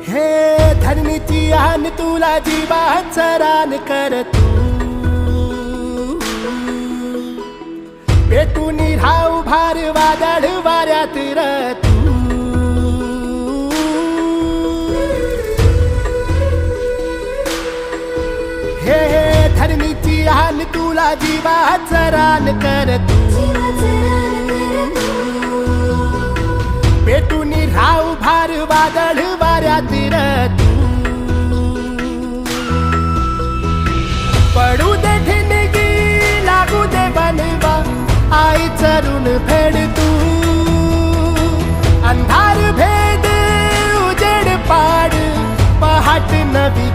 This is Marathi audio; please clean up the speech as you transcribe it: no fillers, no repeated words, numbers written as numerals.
हे धरणीची आन तुला जीवाचं रान कर तू पेटून राहू भार वादळ वाऱ्यात र तू हे धरणीची आन तुला जीवाचं रान कर तू पेटून राहू भार वादळ वाऱ्यात र तू पडू दे ठिणगी लागू दे बनवा आई चरून फेड तू अंधार भेद उजेड पाड पहाट नवी